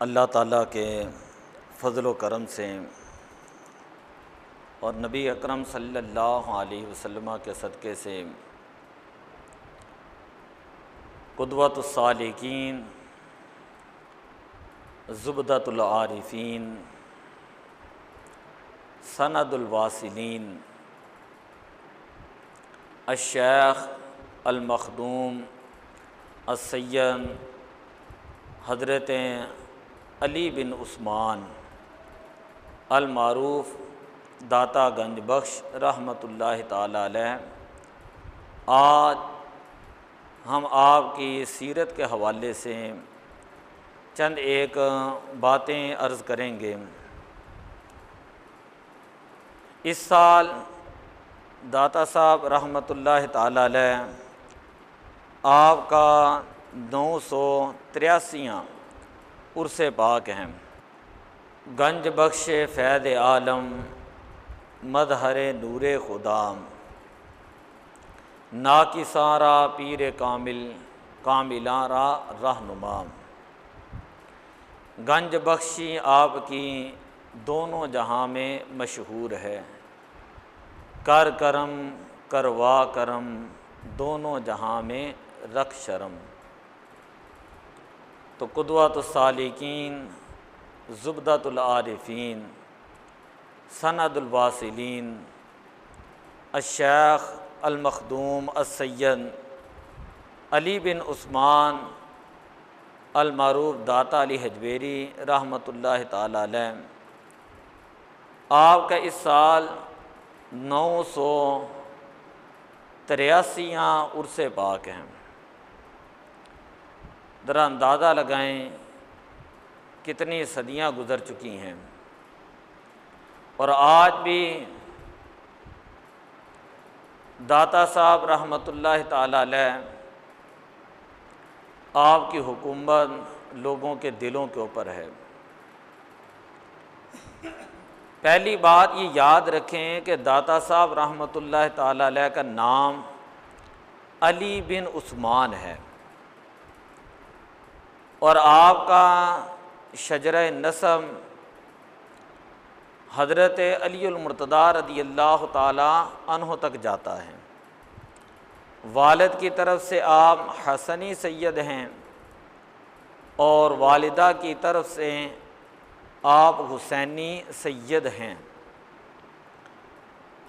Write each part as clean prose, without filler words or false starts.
اللہ تعالیٰ کے فضل و کرم سے اور نبی اکرم صلی اللہ علیہ وسلم کے صدقے سے قدوۃ الصالحین، زبدۃ العارفین، سند الواصلین، الشیخ المخدوم السید حضرت علی بن عثمان المعروف داتا گنج بخش رحمۃ اللہ تعالی علیہ، آج ہم آپ کی سیرت کے حوالے سے چند ایک باتیں عرض کریں گے۔ اس سال داتا صاحب رحمۃ اللہ تعالی علیہ آپ کا 983 عرس پاک ہیں۔ گنج بخش فیض عالم، مظہر نور خدا، ناکساں را پیر کامل، کاملاں را رہنما۔ گنج بخشی آپ کی دونوں جہاں میں مشہور ہے، کر کرم کروا کرم، دونوں جہاں میں رکھ شرم۔ تو قدوۃ الصالحین، زبدۃ العارفین، سند الواصلین، الشیخ المخدوم السید علی بن عثمان المعروف داتا علی حجویری رحمۃ اللہ تعالی علیہ، آپ کا اس سال 983 عرس پاک ہیں۔ ذرا اندازہ لگائیں کتنی صدیاں گزر چکی ہیں، اور آج بھی داتا صاحب رحمۃ اللہ تعالی علیہ آپ کی حکومت لوگوں کے دلوں کے اوپر ہے۔ پہلی بات یہ یاد رکھیں کہ داتا صاحب رحمۃ اللہ تعالی علیہ کا نام علی بن عثمان ہے، اور آپ کا شجرہ نسب حضرت علی المرتضیٰ رضی اللہ تعالی عنہ تک جاتا ہے۔ والد کی طرف سے آپ حسنی سید ہیں، اور والدہ کی طرف سے آپ حسینی سید ہیں۔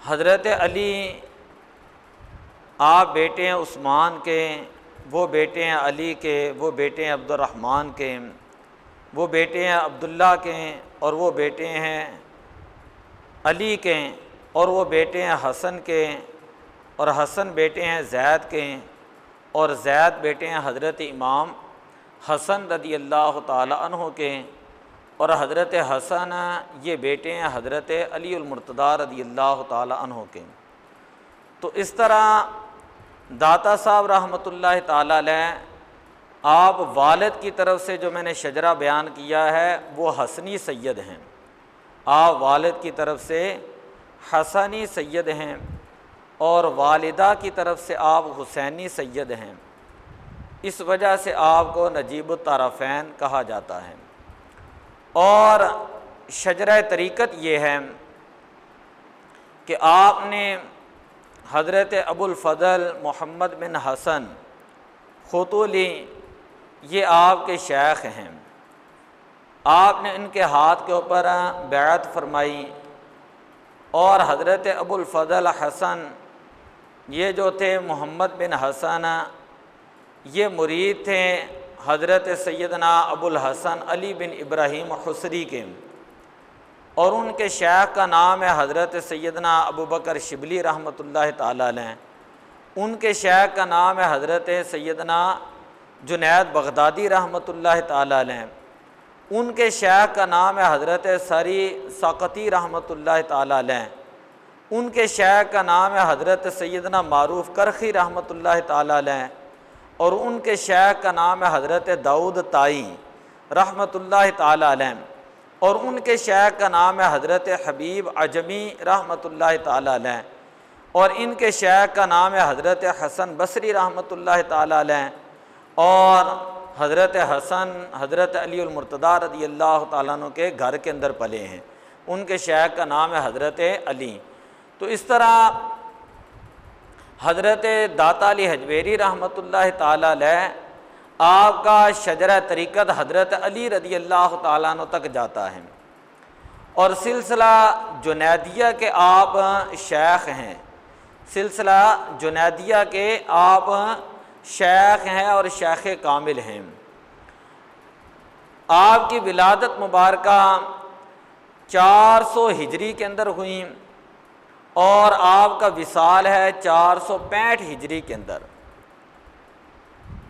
حضرت علی آپ بیٹے ہیں عثمان کے، وہ بیٹے ہیں علی کے، وہ بیٹے ہیں عبد الرحمن کے، وہ بیٹے ہیں عبداللہ کے، اور وہ بیٹے ہیں علی کے، اور وہ بیٹے ہیں حسن کے، اور حسن بیٹے ہیں زید کے، اور زید بیٹے ہیں حضرت امام حسن رضی اللہ تعالی عنہ کے، اور حضرت حسن یہ بیٹے ہیں حضرت علی المرتضیٰ رضی اللہ تعالی عنہ کے۔ تو اس طرح داتا صاحب رحمۃ اللہ تعالی علیہ آپ والد کی طرف سے جو میں نے شجرہ بیان کیا ہے وہ حسنی سید ہیں، آپ والد کی طرف سے حسنی سید ہیں، اور والدہ کی طرف سے آپ حسینی سید ہیں۔ اس وجہ سے آپ کو نجیب الطرفین کہا جاتا ہے۔ اور شجرہ طریقت یہ ہے کہ آپ نے حضرت ابو الفضل محمد بن حسن خوتولی یہ آپ کے شیخ ہیں، آپ نے ان کے ہاتھ کے اوپر بیعت فرمائی، اور حضرت ابو الفضل حسن یہ جو تھے محمد بن حسن یہ مرید تھے حضرت سیدنا ابو الحسن علی بن ابراہیم حسری کے، اور ان کے شیخ کا نام ہے حضرت سیدنا ابو بکر شبلی رحمۃ اللہ تعالی علیہ، ان کے شیخ کا نام ہے حضرت سیدنا جنید بغدادی رحمۃ اللہ تعالی علیہ، ان کے شیخ کا نام ہے حضرت سری ساقطی رحمۃ اللہ تعالی علیہ، ان کے شیخ کا نام ہے حضرت سیدنا معروف کرخی رحمۃ اللہ تعالی علیہ، اور ان کے شیخ کا نام ہے حضرت داؤد طائی رحمۃ اللہ تعالی علیہ، اور ان کے شیخ کا نام ہے حضرت حبیب عجمی رحمۃ اللہ تعالی علیہ، اور ان کے شیخ کا نام ہے حضرت حسن بصری رحمۃ اللہ تعالی علیہ، اور حضرت حسن، حضرت علی المرتضیٰ رضی اللہ تعالیٰ عنہ کے گھر کے اندر پلے ہیں، ان کے شیخ کا نام ہے حضرت علی۔ تو اس طرح حضرت داتا علی حجویری رحمۃ اللہ تعالیٰ علیہ آپ کا شجرہ طریقت حضرت علی رضی اللہ تعالیٰ عنہ تک جاتا ہے، اور سلسلہ جنیدیہ کے آپ شیخ ہیں، سلسلہ جنیدیہ کے آپ شیخ ہیں اور شیخ کامل ہیں۔ آپ کی ولادت مبارکہ 400 ہجری کے اندر ہوئی، اور آپ کا وصال ہے 465 ہجری کے اندر۔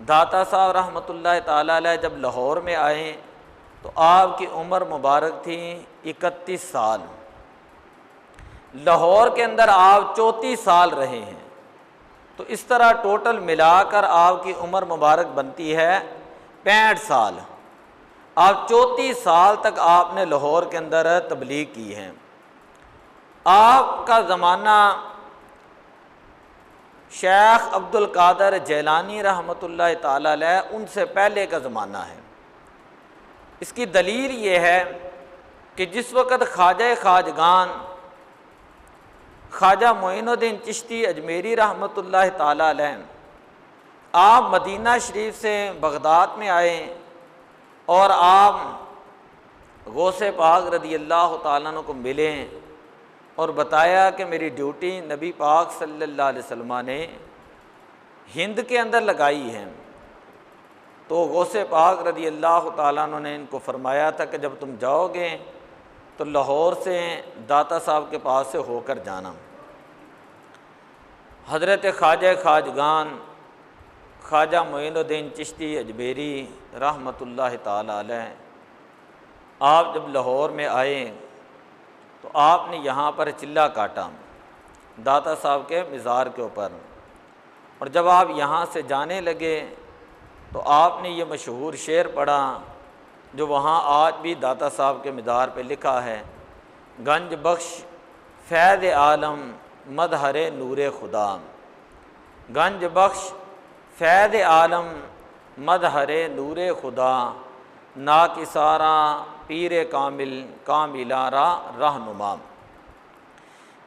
داتا صاحب رحمۃ اللہ تعالیٰ علیہ جب لاہور میں آئے تو آپ کی عمر مبارک تھی 31 سال۔ لاہور کے اندر آپ 34 سال رہے ہیں، تو اس طرح ٹوٹل ملا کر آپ کی عمر مبارک بنتی ہے 65 سال۔ آپ 34 سال تک آپ نے لاہور کے اندر تبلیغ کی ہے۔ آپ کا زمانہ شیخ عبد القادر جیلانی رحمۃ اللہ تعالیٰ علیہ ان سے پہلے کا زمانہ ہے۔ اس کی دلیل یہ ہے کہ جس وقت خواجہ خواجگان خواجہ معین الدین چشتی اجمیری رحمۃ اللہ تعالیٰ علیہ آپ مدینہ شریف سے بغداد میں آئے، اور آپ غوث پاک رضی اللہ تعالیٰ عنہ کو ملے اور بتایا کہ میری ڈیوٹی نبی پاک صلی اللہ علیہ وسلم نے ہند کے اندر لگائی ہے۔ تو غوث پاک رضی اللہ تعالیٰ عنہ نے ان کو فرمایا تھا کہ جب تم جاؤ گے تو لاہور سے داتا صاحب کے پاس سے ہو کر جانا۔ حضرت خواجہ خواجگان خواجہ معین الدین چشتی اجمیری رحمۃ اللہ تعالیٰ علیہ آپ جب لاہور میں آئے تو آپ نے یہاں پر چلہ کاٹا داتا صاحب کے مزار کے اوپر، اور جب آپ یہاں سے جانے لگے تو آپ نے یہ مشہور شعر پڑھا جو وہاں آج بھی داتا صاحب کے مزار پہ لکھا ہے: گنج بخش فیض عالم مظہر نور خدا، گنج بخش فیض عالم مظہر نور خدا، ناکسارا پیر کامل کاملارا رہنما۔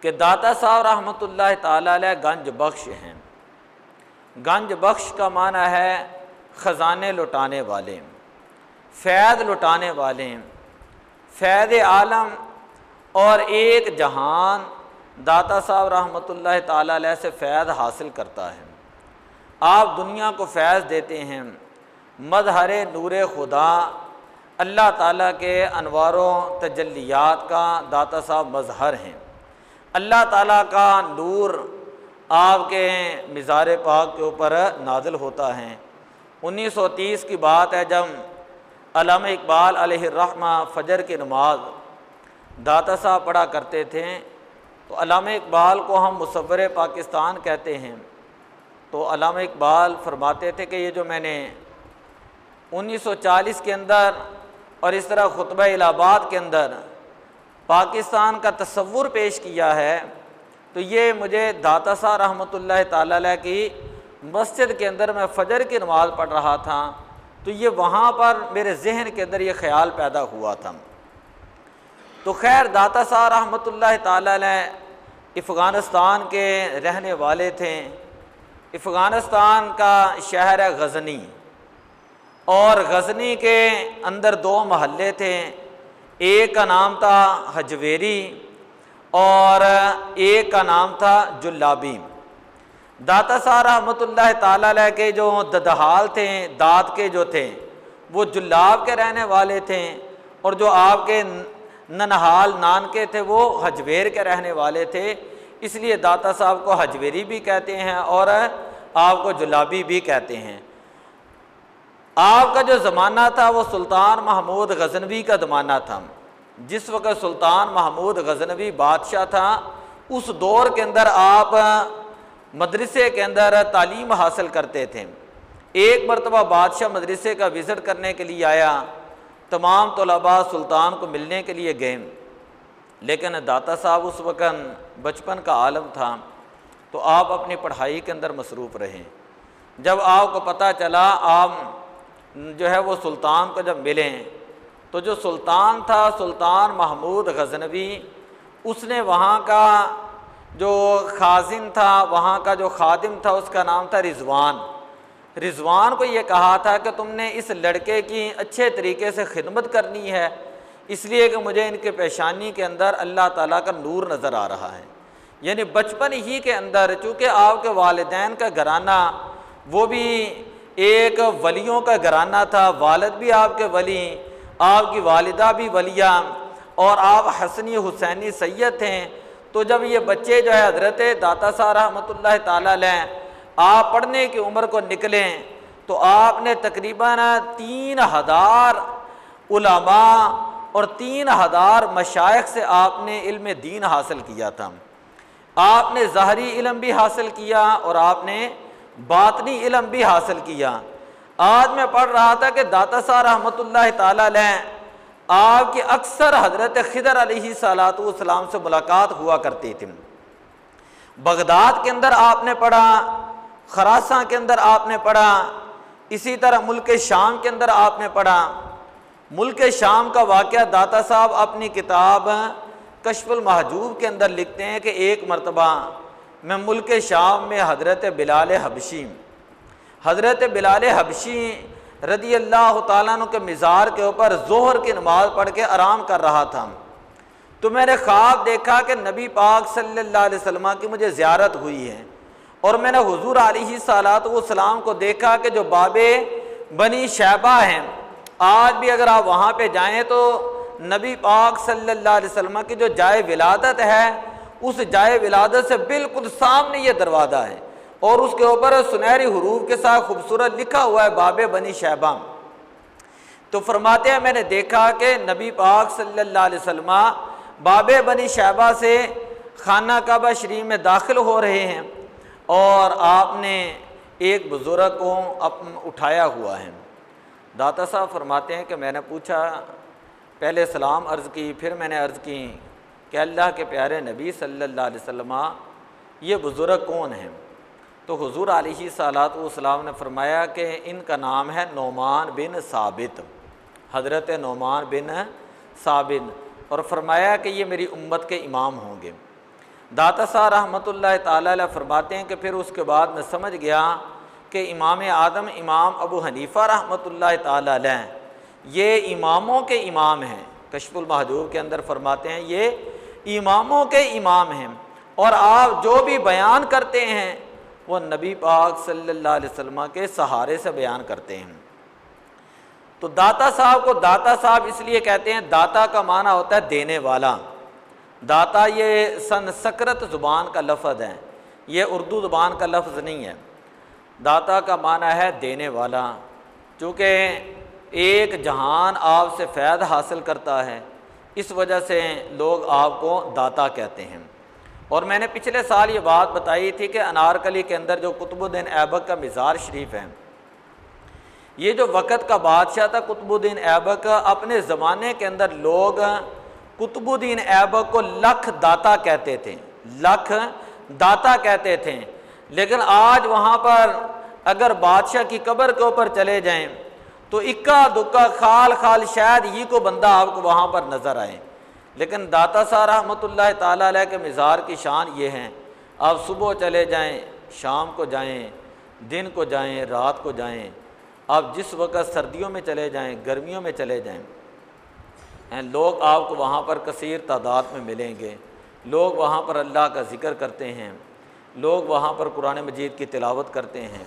کہ داتا صاحب رحمۃ اللہ تعالیٰ علیہ گنج بخش ہیں۔ گنج بخش کا معنی ہے خزانے لٹانے والے، فیض لٹانے والے، فیض عالم، اور ایک جہان داتا صاحب رحمۃ اللہ تعالیٰ علیہ سے فیض حاصل کرتا ہے۔ آپ دنیا کو فیض دیتے ہیں۔ مظہر نور خدا، اللہ تعالیٰ کے انوار و تجلیات کا داتا صاحب مظہر ہیں۔ اللہ تعالیٰ کا نور آپ کے مزار پاک کے اوپر نازل ہوتا ہے۔ 1930 کی بات ہے جب علامہ اقبال علیہ الرحمہ فجر کی نماز داتا صاحب پڑھا کرتے تھے، تو علامہ اقبال کو ہم مصور پاکستان کہتے ہیں۔ تو علامہ اقبال فرماتے تھے کہ یہ جو میں نے 1940 کے اندر اور اس طرح خطبہ الہ آباد کے اندر پاکستان کا تصور پیش کیا ہے، تو یہ مجھے داتا صاحب رحمۃ اللہ تعالیٰ علیہ کی مسجد کے اندر میں فجر کی نماز پڑھ رہا تھا، تو یہ وہاں پر میرے ذہن کے اندر یہ خیال پیدا ہوا تھا۔ تو خیر داتا صاحب رحمۃ اللہ تعالیٰ علیہ افغانستان کے رہنے والے تھے۔ افغانستان کا شہر ہے غزنی، اور غزنی کے اندر 2 محلے تھے، ایک کا نام تھا حجویری اور ایک کا نام تھا جلابی۔ داتا صاحب رحمۃ اللہ تعالیٰ علیہ کے جو ددحال تھے، داد کے جو تھے، وہ جلاب کے رہنے والے تھے، اور جو آپ کے ننہال نانکے تھے وہ حجویر کے رہنے والے تھے، اس لیے داتا صاحب کو حجویری بھی کہتے ہیں اور آپ کو جلابی بھی کہتے ہیں۔ آپ کا جو زمانہ تھا وہ سلطان محمود غزنوی کا زمانہ تھا۔ جس وقت سلطان محمود غزنوی بادشاہ تھا، اس دور کے اندر آپ مدرسے کے اندر تعلیم حاصل کرتے تھے۔ ایک مرتبہ بادشاہ مدرسے کا وزٹ کرنے کے لیے آیا، تمام طلباء سلطان کو ملنے کے لیے گئے، لیکن داتا صاحب اس وقت بچپن کا عالم تھا، تو آپ اپنی پڑھائی کے اندر مصروف رہے۔ جب آپ کو پتہ چلا آپ جو ہے وہ سلطان کو جب ملے تو جو سلطان تھا سلطان محمود غزنوی، اس نے وہاں کا جو خازن تھا، وہاں کا جو خادم تھا، اس کا نام تھا رضوان۔ رضوان کو یہ کہا تھا کہ تم نے اس لڑکے کی اچھے طریقے سے خدمت کرنی ہے، اس لیے کہ مجھے ان کے پیشانی کے اندر اللہ تعالیٰ کا نور نظر آ رہا ہے۔ یعنی بچپن ہی کے اندر چونکہ آپ کے والدین کا گھرانہ وہ بھی ایک ولیوں کا گھرانہ تھا، والد بھی آپ کے ولی، آپ کی والدہ بھی ولیہ، اور آپ حسنی حسینی سید تھے۔ تو جب یہ بچے جو ہے حضرت داتا صاحب رحمۃ اللہ تعالیٰ علیہ آپ پڑھنے کی عمر کو نکلیں تو آپ نے تقریباً 3000 علماء اور 3000 مشائخ سے آپ نے علم دین حاصل کیا تھا۔ آپ نے ظاہری علم بھی حاصل کیا اور آپ نے باطنی علم بھی حاصل کیا۔ آج میں پڑھ رہا تھا کہ داتا صاحب رحمۃ اللہ تعالیٰ علیہ آپ کی اکثر حضرت خضر علیہ الصلوۃ والسلام سے ملاقات ہوا کرتی تھی۔ بغداد کے اندر آپ نے پڑھا، خراساں کے اندر آپ نے پڑھا، اسی طرح ملک شام کے اندر آپ نے پڑھا۔ ملک شام کا واقعہ داتا صاحب اپنی کتاب کشف المحجوب کے اندر لکھتے ہیں کہ ایک مرتبہ میں ملک شام میں حضرت بلال حبشی رضی اللہ تعالیٰ عنہ کے مزار کے اوپر ظہر کی نماز پڑھ کے آرام کر رہا تھا، تو میں نے خواب دیکھا کہ نبی پاک صلی اللہ علیہ وسلم کی مجھے زیارت ہوئی ہے، اور میں نے حضور علیہ الصلوۃ والسلام کو دیکھا کہ جو باب بنی شیبہ ہیں، آج بھی اگر آپ وہاں پہ جائیں تو نبی پاک صلی اللہ علیہ وسلم کی جو جائے ولادت ہے، اس جائے ولادت سے بالکل سامنے یہ دروازہ ہے، اور اس کے اوپر سنہری حروف کے ساتھ خوبصورت لکھا ہوا ہے باب بنی شیبہ۔ تو فرماتے ہیں میں نے دیکھا کہ نبی پاک صلی اللہ علیہ وسلم باب بنی شیبہ سے خانہ کعبہ شریف میں داخل ہو رہے ہیں، اور آپ نے ایک بزرگ کو اٹھایا ہوا ہے۔ داتا صاحب فرماتے ہیں کہ میں نے پوچھا، پہلے سلام عرض کی، پھر میں نے عرض کی کہ اللہ کے پیارے نبی صلی اللہ علیہ وسلم یہ بزرگ کون ہیں؟ تو حضور علیہ الصلوۃ والسلام نے فرمایا کہ ان کا نام ہے نعمان بن ثابت، حضرت نعمان بن ثابت، اور فرمایا کہ یہ میری امت کے امام ہوں گے۔ داتا صاحب رحمۃ اللہ تعالیٰ علیہ فرماتے ہیں کہ پھر اس کے بعد میں سمجھ گیا کہ امام اعظم امام ابو حنیفہ رحمۃ اللہ تعالیٰ علیہ یہ اماموں کے امام ہیں۔ کشف المحجوب کے اندر فرماتے ہیں یہ اماموں کے امام ہیں، اور آپ جو بھی بیان کرتے ہیں وہ نبی پاک صلی اللہ علیہ وسلم کے سہارے سے بیان کرتے ہیں۔ تو داتا صاحب کو داتا صاحب اس لیے کہتے ہیں، داتا کا معنی ہوتا ہے دینے والا۔ داتا یہ سنسکرت زبان کا لفظ ہے، یہ اردو زبان کا لفظ نہیں ہے۔ داتا کا معنی ہے دینے والا، چونکہ ایک جہان آپ سے فیض حاصل کرتا ہے، اس وجہ سے لوگ آپ کو داتا کہتے ہیں۔ اور میں نے پچھلے سال یہ بات بتائی تھی کہ انارکلی کے اندر جو قطب الدین ایبک کا مزار شریف ہے، یہ جو وقت کا بادشاہ تھا قطب الدین ایبک، اپنے زمانے کے اندر لوگ قطب الدین ایبک کو لکھ داتا کہتے تھے، لکھ داتا کہتے تھے۔ لیکن آج وہاں پر اگر بادشاہ کی قبر کے اوپر چلے جائیں تو اکا دکا خال خال شاید ہی کو بندہ آپ کو وہاں پر نظر آئے، لیکن داتا صاحب رحمۃ اللہ تعالیٰ علیہ کے مزار کی شان یہ ہیں، آپ صبح چلے جائیں، شام کو جائیں، دن کو جائیں، رات کو جائیں، آپ جس وقت سردیوں میں چلے جائیں، گرمیوں میں چلے جائیں، لوگ آپ کو وہاں پر کثیر تعداد میں ملیں گے۔ لوگ وہاں پر اللہ کا ذکر کرتے ہیں، لوگ وہاں پر قرآن مجید کی تلاوت کرتے ہیں،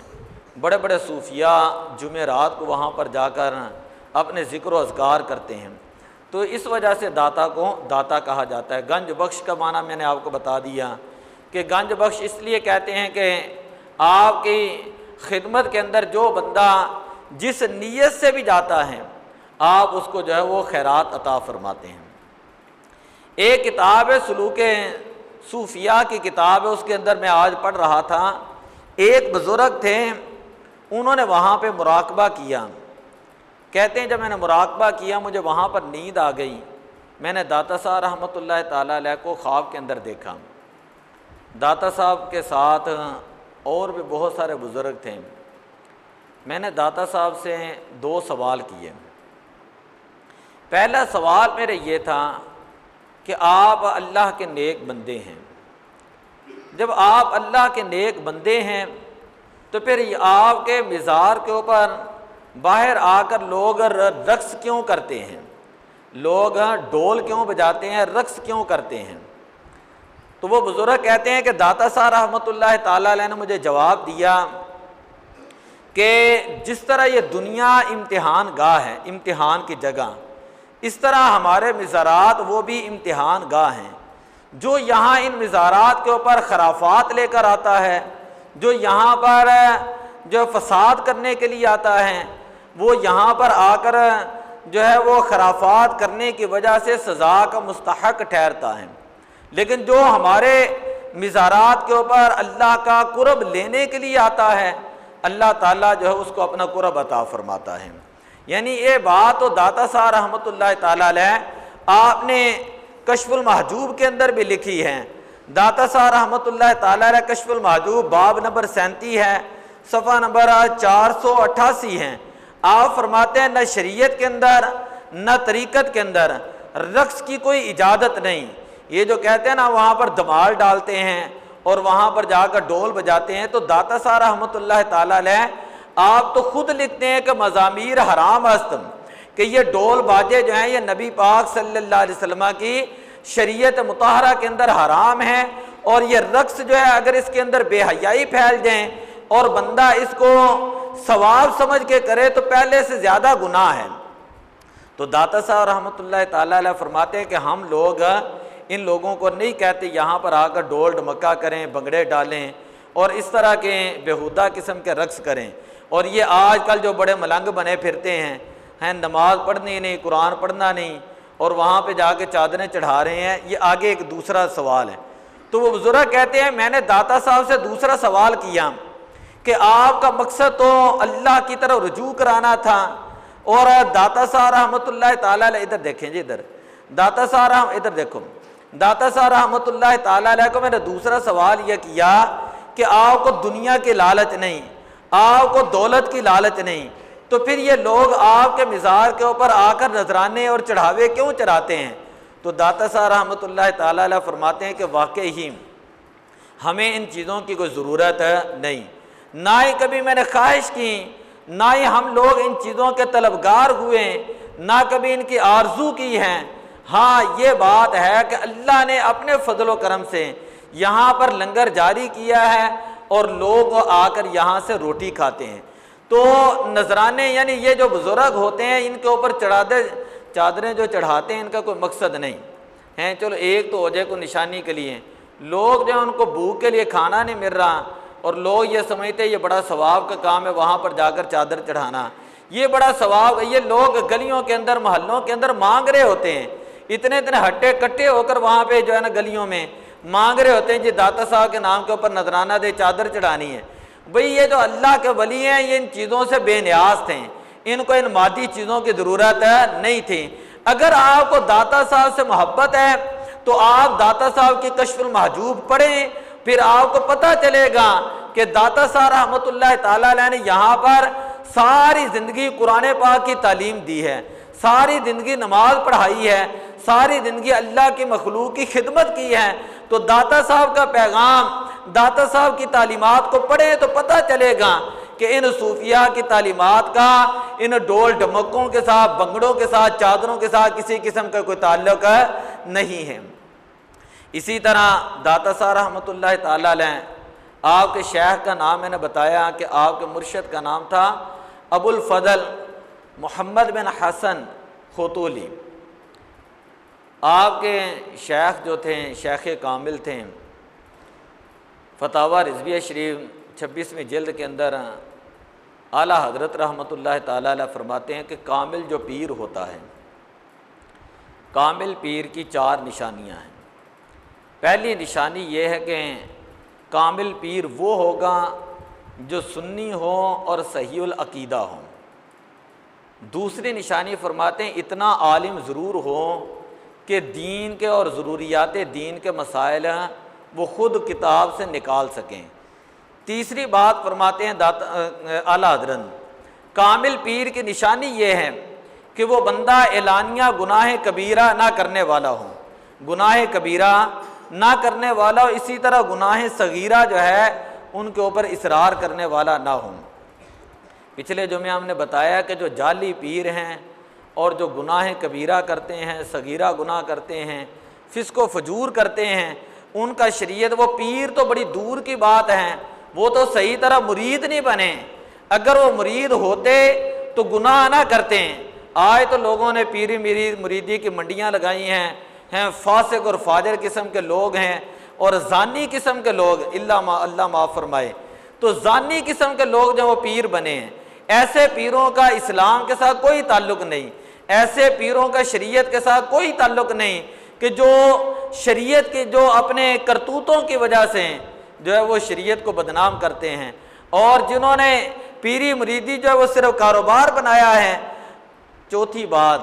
بڑے بڑے صوفیاء جمعرات کو وہاں پر جا کر اپنے ذکر و اذکار کرتے ہیں۔ تو اس وجہ سے داتا کو داتا کہا جاتا ہے۔ گنج بخش کا معنی میں نے آپ کو بتا دیا کہ گنج بخش اس لیے کہتے ہیں کہ آپ کی خدمت کے اندر جو بندہ جس نیت سے بھی جاتا ہے آپ اس کو جو ہے وہ خیرات عطا فرماتے ہیں۔ ایک کتاب ہے سلوک صوفیاء کی کتاب ہے، اس کے اندر میں آج پڑھ رہا تھا، ایک بزرگ تھے، انہوں نے وہاں پہ مراقبہ کیا۔ کہتے ہیں جب میں نے مراقبہ کیا مجھے وہاں پر نیند آ گئی، میں نے داتا صاحب رحمۃ اللہ تعالیٰ علیہ کو خواب کے اندر دیکھا۔ داتا صاحب کے ساتھ اور بھی بہت سارے بزرگ تھے، میں نے داتا صاحب سے 2 سوال کیے۔ پہلا سوال میرے یہ تھا کہ آپ اللہ کے نیک بندے ہیں، جب آپ اللہ کے نیک بندے ہیں تو پھر آپ کے مزار کے اوپر باہر آ کر لوگ رقص کیوں کرتے ہیں، لوگ ڈول کیوں بجاتے ہیں، رقص کیوں کرتے ہیں؟ تو وہ بزرگ کہتے ہیں کہ داتا صاحب رحمۃ اللہ تعالیٰ علیہ نے مجھے جواب دیا کہ جس طرح یہ دنیا امتحان گاہ ہے، امتحان کی جگہ، اس طرح ہمارے مزارات وہ بھی امتحان گاہ ہیں۔ جو یہاں ان مزارات کے اوپر خرافات لے کر آتا ہے، جو یہاں پر جو فساد کرنے کے لیے آتا ہے، وہ یہاں پر آ کر جو ہے وہ خرافات کرنے کی وجہ سے سزا کا مستحق ٹھہرتا ہے۔ لیکن جو ہمارے مزارات کے اوپر اللہ کا قرب لینے کے لیے آتا ہے، اللہ تعالیٰ جو ہے اس کو اپنا قرب عطا فرماتا ہے۔ یعنی یہ بات تو داتا صاحب رحمۃ اللہ تعالیٰ علیہ آپ نے کشف المحجوب کے اندر بھی لکھی ہے۔ داتا صاحب رحمۃ اللہ تعالیٰ علیہ کشف المحجوب باب نمبر 37 ہے، صفحہ نمبر 488 ہے۔ آپ فرماتے ہیں نہ شریعت کے اندر نہ طریقت کے اندر رقص کی کوئی اجازت نہیں۔ یہ جو کہتے ہیں نا وہاں پر دھمال ڈالتے ہیں اور وہاں پر جا کر ڈول بجاتے ہیں، تو داتا صاحب رحمۃ اللہ تعالیٰ علیہ آپ تو خود لکھتے ہیں کہ مزامیر حرام است، کہ یہ ڈول باجے جو ہیں یہ نبی پاک صلی اللہ علیہ وسلم کی شریعت مطہرہ کے اندر حرام ہے، اور یہ رقص جو ہے اگر اس کے اندر بے حیائی پھیل جائیں اور بندہ اس کو ثواب سمجھ کے کرے تو پہلے سے زیادہ گناہ ہے۔ تو داتا صاحب رحمۃ اللہ تعالیٰ علیہ فرماتے ہیں کہ ہم لوگ ان لوگوں کو نہیں کہتے یہاں پر آ کر ڈول ڈمکا کریں، بنگڑے ڈالیں اور اس طرح کے بیہودہ قسم کے رقص کریں۔ اور یہ آج کل جو بڑے ملنگ بنے پھرتے ہیں نماز پڑھنی نہیں، قرآن پڑھنا نہیں، اور وہاں پہ جا کے چادریں چڑھا رہے ہیں، یہ آگے ایک دوسرا سوال ہے۔ تو وہ بزرگ کہتے ہیں میں نے داتا صاحب سے دوسرا سوال کیا کہ آپ کا مقصد تو اللہ کی طرف رجوع کرانا تھا، اور داتا صاحب رحمۃ اللہ تعالیٰ علیہ ادھر دیکھیں جی، ادھر داتا صاحب ادھر دیکھو، داتا صاحب رحمۃ اللہ تعالیٰ علیہ کو میں نے دوسرا سوال یہ کیا کہ آپ کو دنیا کی لالچ نہیں، آپ کو دولت کی لالچ نہیں، تو پھر یہ لوگ آپ کے مزار کے اوپر آ کر نذرانے اور چڑھاوے کیوں چڑھاتے ہیں؟ تو داتا صاحب رحمۃ اللہ تعالیٰ علیہ فرماتے ہیں کہ واقعی ہی ہمیں ان چیزوں کی کوئی ضرورت نہیں، نہ ہی کبھی میں نے خواہش کی، نہ ہی ہم لوگ ان چیزوں کے طلبگار ہوئے، نہ کبھی ان کی آرزو کی ہے۔ ہاں یہ بات ہے کہ اللہ نے اپنے فضل و کرم سے یہاں پر لنگر جاری کیا ہے اور لوگ آ کر یہاں سے روٹی کھاتے ہیں۔ تو نذرانے یعنی یہ جو بزرگ ہوتے ہیں ان کے اوپر چادریں جو چڑھاتے ہیں ان کا کوئی مقصد نہیں ہے، چلو ایک تو ہو جائے کو نشانی کے لیے، لوگ جو ان کو بھوک کے لیے کھانا نہیں مل رہا اور لوگ یہ سمجھتے یہ بڑا ثواب کا کام ہے وہاں پر جا کر چادر چڑھانا، یہ بڑا ثواب ہے۔ یہ لوگ گلیوں کے اندر محلوں کے اندر مانگ رہے ہوتے ہیں، اتنے ہٹے کٹے ہو کر وہاں پہ جو ہے نا گلیوں میں مانگ رہے ہوتے ہیں جی داتا صاحب کے نام کے اوپر نذرانہ دے، چادر چڑھانی ہے۔ بھئی یہ جو اللہ کے ولی ہیں یہ ان چیزوں سے بے نیاز تھے، ان کو ان مادی چیزوں کی ضرورت نہیں تھی۔ اگر آپ کو داتا صاحب سے محبت ہے تو آپ داتا صاحب کی کشف المحجوب پڑھیں، پھر آپ کو پتہ چلے گا کہ داتا صاحب رحمۃ اللہ تعالیٰ علیہ نے یہاں پر ساری زندگی قرآن پاک کی تعلیم دی ہے، ساری زندگی نماز پڑھائی ہے، ساری زندگی اللہ کی مخلوق کی خدمت کی ہے۔ تو داتا صاحب کا پیغام، داتا صاحب کی تعلیمات کو پڑھیں تو پتہ چلے گا کہ ان صوفیاء کی تعلیمات کا ان ڈول ڈمکوں کے ساتھ، بنگڑوں کے ساتھ، چادروں کے ساتھ کسی قسم کا کوئی تعلق نہیں ہے۔ اسی طرح داتا صاحب رحمۃ اللہ تعالیٰ علیہ آپ کے شیخ کا نام میں نے بتایا کہ آپ کے مرشد کا نام تھا ابو الفضل محمد بن حسن خوتولی۔ آپ کے شیخ جو تھے شیخ کامل تھے، فتاوی رضویہ شریف 26ویں جلد کے اندر اعلیٰ حضرت رحمۃ اللہ تعالیٰ علیہ فرماتے ہیں کہ کامل جو پیر ہوتا ہے، کامل پیر کی 4 نشانیاں ہیں۔ پہلی نشانی یہ ہے کہ کامل پیر وہ ہوگا جو سنی ہو اور صحیح العقیدہ ہو۔ دوسری نشانی فرماتے ہیں اتنا عالم ضرور ہو کہ دین کے اور ضروریات دین کے مسائل وہ خود کتاب سے نکال سکیں۔ تیسری بات فرماتے ہیں اعلیٰ حضرت کامل پیر کی نشانی یہ ہے کہ وہ بندہ اعلانیہ گناہ کبیرہ نہ کرنے والا ہو، گناہ کبیرہ نہ کرنے والا ہو، اسی طرح گناہ صغیرہ جو ہے ان کے اوپر اصرار کرنے والا نہ ہو۔ پچھلے جمعے ہم نے بتایا کہ جو جعلی پیر ہیں اور جو گناہ کبیرہ کرتے ہیں، صغیرہ گناہ کرتے ہیں، فسق و فجور کرتے ہیں، ان کا شریعت، وہ پیر تو بڑی دور کی بات ہے، وہ تو صحیح طرح مرید نہیں بنے، اگر وہ مرید ہوتے تو گناہ نہ کرتے ہیں۔ آج تو لوگوں نے پیری مریدی کی منڈیاں لگائی ہیں، فاسق اور فاجر قسم کے لوگ ہیں اور زانی قسم کے لوگ، اللہ معاف فرمائے، تو زانی قسم کے لوگ جو وہ پیر بنے ہیں، ایسے پیروں کا اسلام کے ساتھ کوئی تعلق نہیں، ایسے پیروں کا شریعت کے ساتھ کوئی تعلق نہیں کہ جو شریعت کے جو اپنے کرتوتوں کی وجہ سے جو ہے وہ شریعت کو بدنام کرتے ہیں، اور جنہوں نے پیری مریدی جو ہے وہ صرف کاروبار بنایا ہے۔ چوتھی بات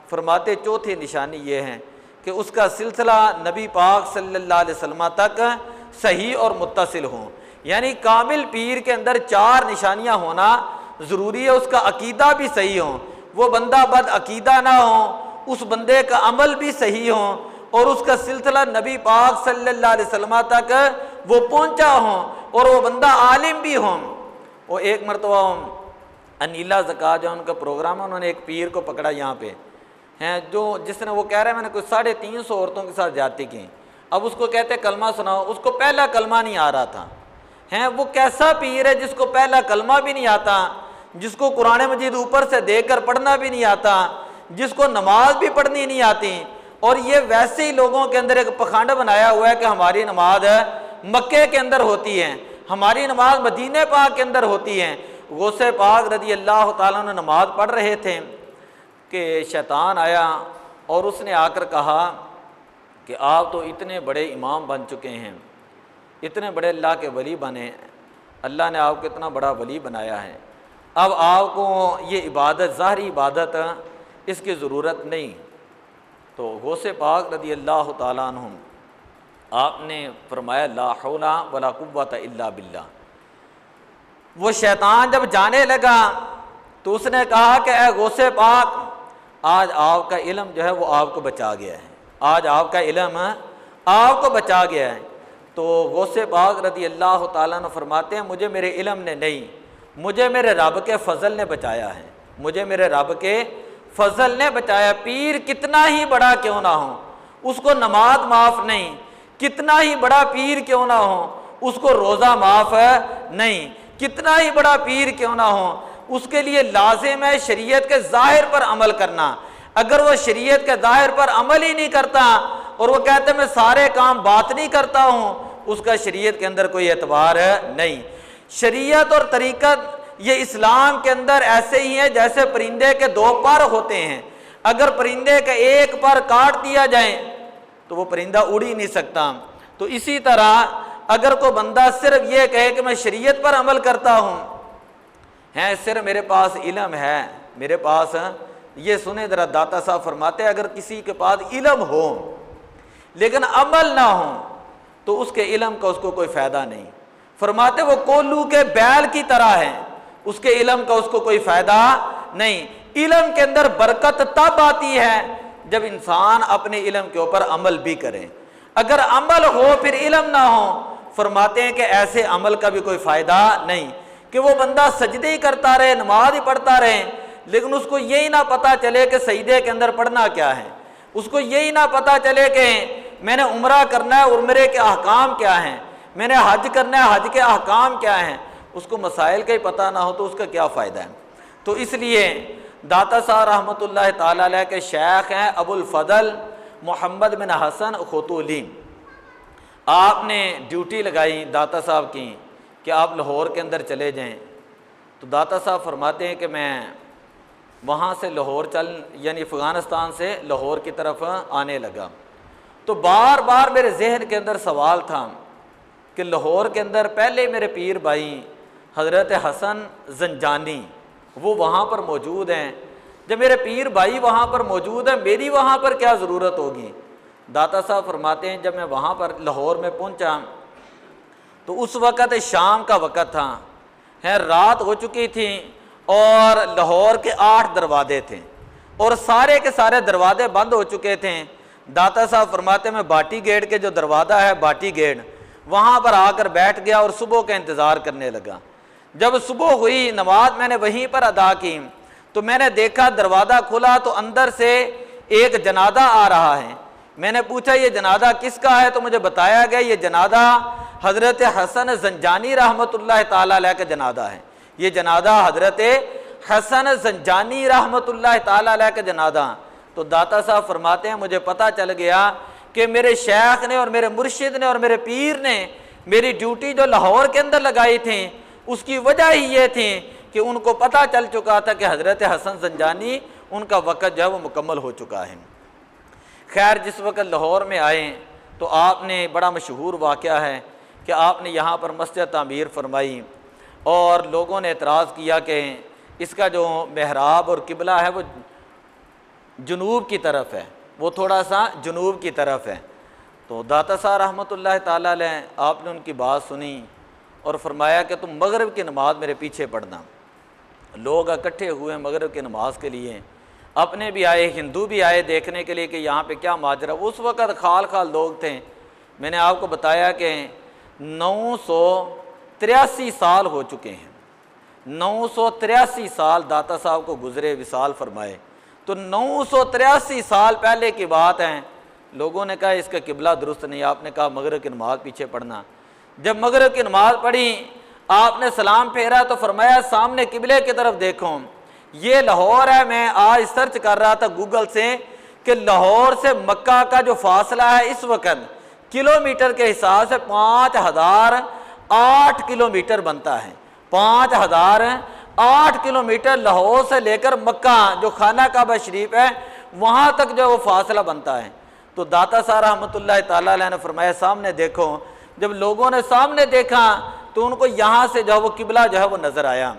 فرماتے، چوتھی نشانی یہ ہے کہ اس کا سلسلہ نبی پاک صلی اللہ علیہ وسلم تک صحیح اور متصل ہوں، یعنی کامل پیر کے اندر 4 نشانیاں ہونا ضروری ہے۔ اس کا عقیدہ بھی صحیح ہو، وہ بندہ بد عقیدہ نہ ہو، اس بندے کا عمل بھی صحیح ہو، اور اس کا سلسلہ نبی پاک صلی اللہ علیہ وسلم تک وہ پہنچا ہو، اور وہ بندہ عالم بھی ہو۔ وہ ایک مرتبہ انیلا زکا جو ان کا پروگرام ہے، انہوں نے ایک پیر کو پکڑا یہاں پہ ہیں، جس نے وہ کہہ رہا ہے میں نے کوئی 350 عورتوں کے ساتھ زیادتی کی، اب اس کو کہتے کلمہ سناؤ، اس کو پہلا کلمہ نہیں آ رہا تھا، ہیں وہ کیسا پیر ہے جس کو پہلا کلمہ بھی نہیں آتا، جس کو قرآن مجید اوپر سے دیکھ کر پڑھنا بھی نہیں آتا، جس کو نماز بھی پڑھنی نہیں آتی، اور یہ ویسے ہی لوگوں کے اندر ایک پکھانڈ بنایا ہوا ہے کہ ہماری نماز مکے کے اندر ہوتی ہے، ہماری نماز مدینہ پاک کے اندر ہوتی ہے۔ غوث پاک رضی اللہ تعالیٰ عنہ نماز پڑھ رہے تھے کہ شیطان آیا اور اس نے آ کر کہا کہ آپ تو اتنے بڑے امام بن چکے ہیں، اتنے بڑے اللہ کے ولی بنے، اللہ نے آپ کو اتنا بڑا ولی بنایا ہے، اب آپ کو یہ عبادت، ظاہری عبادت، اس کی ضرورت نہیں۔ تو غوث پاک رضی اللہ تعالیٰ عنہ آپ نے فرمایا لا حول ولا قوت الا باللہ۔ وہ شیطان جب جانے لگا تو اس نے کہا کہ اے غوث پاک، آج آپ کا علم جو ہے وہ آپ کو بچا گیا ہے، آج آپ کا علم آپ کو بچا گیا ہے۔ تو غوث پاک رضی اللہ تعالیٰ عنہ فرماتے ہیں مجھے میرے علم نے نہیں، مجھے میرے رب کے فضل نے بچایا ہے، مجھے میرے رب کے فضل نے بچایا۔ پیر کتنا ہی بڑا کیوں نہ ہو، اس کو نماز معاف نہیں، کتنا ہی بڑا پیر کیوں نہ ہو اس کو روزہ معاف نہیں، کتنا ہی بڑا پیر کیوں نہ ہو اس کے لیے لازم ہے شریعت کے ظاہر پر عمل کرنا۔ اگر وہ شریعت کے ظاہر پر عمل ہی نہیں کرتا اور وہ کہتے میں سارے کام باطنی کرتا ہوں، اس کا شریعت کے اندر کوئی اعتبار نہیں۔ شریعت اور طریقت یہ اسلام کے اندر ایسے ہی ہیں جیسے پرندے کے 2 پر ہوتے ہیں، اگر پرندے کا ایک پر کاٹ دیا جائے تو وہ پرندہ اڑ ہی نہیں سکتا۔ تو اسی طرح اگر کوئی بندہ صرف یہ کہے کہ میں شریعت پر عمل کرتا ہوں، صرف میرے پاس علم ہے، میرے پاس یہ سنیں ذرا، داتا صاحب فرماتے ہیں اگر کسی کے پاس علم ہو لیکن عمل نہ ہو تو اس کے علم کا اس کو کوئی فائدہ نہیں۔ فرماتے وہ کولو کے بیل کی طرح ہے، اس کے علم کا اس کو کوئی فائدہ نہیں۔ علم کے اندر برکت تب آتی ہے جب انسان اپنے علم کے اوپر عمل بھی کرے، اگر عمل ہو پھر علم نہ ہو، فرماتے ہیں کہ ایسے عمل کا بھی کوئی فائدہ نہیں، کہ وہ بندہ سجدے ہی کرتا رہے، نماز ہی پڑھتا رہے، لیکن اس کو یہی نہ پتہ چلے کہ سجدے کے اندر پڑھنا کیا ہے، اس کو یہی نہ پتہ چلے کہ میں نے عمرہ کرنا ہے، عمرے کے احکام کیا ہیں، میں نے حج کرنا ہے، حج کے احکام کیا ہیں، اس کو مسائل کا ہی پتہ نہ ہو تو اس کا کیا فائدہ ہے۔ تو اس لیے داتا صاحب رحمۃ اللہ تعالیٰ علیہ کے شیخ ہیں ابو الفضل محمد بن حسن خوتولی، آپ نے ڈیوٹی لگائی داتا صاحب کی کہ آپ لاہور کے اندر چلے جائیں، تو داتا صاحب فرماتے ہیں کہ میں وہاں سے لاہور یعنی افغانستان سے لاہور کی طرف آنے لگا، تو بار بار میرے ذہن کے اندر سوال تھا کہ لاہور کے اندر پہلے میرے پیر بھائی حضرت حسن زنجانی وہ وہاں پر موجود ہیں، جب میرے پیر بھائی وہاں پر موجود ہیں میری وہاں پر کیا ضرورت ہوگی۔ داتا صاحب فرماتے ہیں جب میں وہاں پر لاہور میں پہنچا تو اس وقت شام کا وقت تھا، رات ہو چکی تھی اور لاہور کے 8 دروازے تھے اور سارے کے سارے دروازے بند ہو چکے تھے۔ داتا صاحب فرماتے میں باٹی گیٹ کے جو دروازہ ہے باٹی گیٹ وہاں پر آ کر بیٹھ گیا اور صبح کا انتظار کرنے لگا۔ جب صبح ہوئی نماز میں نے وہیں پر ادا کی تو میں نے دیکھا دروازہ کھلا تو اندر سے ایک جنازہ آ رہا ہے۔ میں نے پوچھا یہ جنازہ کس کا ہے تو مجھے بتایا گیا یہ جنازہ حضرت حسن زنجانی رحمۃ اللہ تعالی علیہ کا جنازہ ہے۔ یہ جنازہ حضرت حسن زنجانی رحمۃ اللہ تعالی علیہ کا جنازہ۔ تو داتا صاحب فرماتے ہیں مجھے پتہ چل گیا کہ میرے شیخ نے اور میرے مرشد نے اور میرے پیر نے میری ڈیوٹی جو لاہور کے اندر لگائی تھی اس کی وجہ ہی یہ تھی کہ ان کو پتہ چل چکا تھا کہ حضرت حسن زنجانی ان کا وقت جو ہے وہ مکمل ہو چکا ہے۔ خیر جس وقت لاہور میں آئے تو آپ نے بڑا مشہور واقعہ ہے کہ آپ نے یہاں پر مسجد تعمیر فرمائی اور لوگوں نے اعتراض کیا کہ اس کا جو محراب اور قبلہ ہے وہ جنوب کی طرف ہے، وہ تھوڑا سا جنوب کی طرف ہے۔ تو داتا صاحب رحمۃ اللہ تعالیٰ علیہ آپ نے ان کی بات سنی اور فرمایا کہ تم مغرب کی نماز میرے پیچھے پڑھنا۔ لوگ اکٹھے ہوئے مغرب کی نماز کے لیے، اپنے بھی آئے ہندو بھی آئے دیکھنے کے لیے کہ یہاں پہ کیا ماجرا۔ اس وقت خال خال لوگ تھے۔ میں نے آپ کو بتایا کہ 983 سال ہو چکے ہیں، 983 سال داتا صاحب کو گزرے وصال فرمائے۔ تو 983 سال پہلے کی بات ہے۔ لوگوں نے کہا اس کا قبلہ درست نہیں، آپ نے کہا مغرب کی نماز پیچھے پڑھنا۔ جب مغرب کی نماز پڑھی آپ نے سلام پھیرا تو فرمایا سامنے قبلے کی طرف دیکھو، یہ لاہور ہے۔ میں آج سرچ کر رہا تھا گوگل سے کہ لاہور سے مکہ کا جو فاصلہ ہے اس وقت کلومیٹر کے حساب سے 5008 کلومیٹر بنتا ہے۔ 5008 کلومیٹر لاہور سے لے کر مکہ جو خانہ کعبہ شریف ہے وہاں تک جو وہ فاصلہ بنتا ہے۔ تو داتا صاحب رحمۃ اللہ تعالیٰ علیہ نے فرمایا سامنے دیکھو۔ جب لوگوں نے سامنے دیکھا تو ان کو یہاں سے جو وہ قبلہ جو ہے وہ نظر آیا۔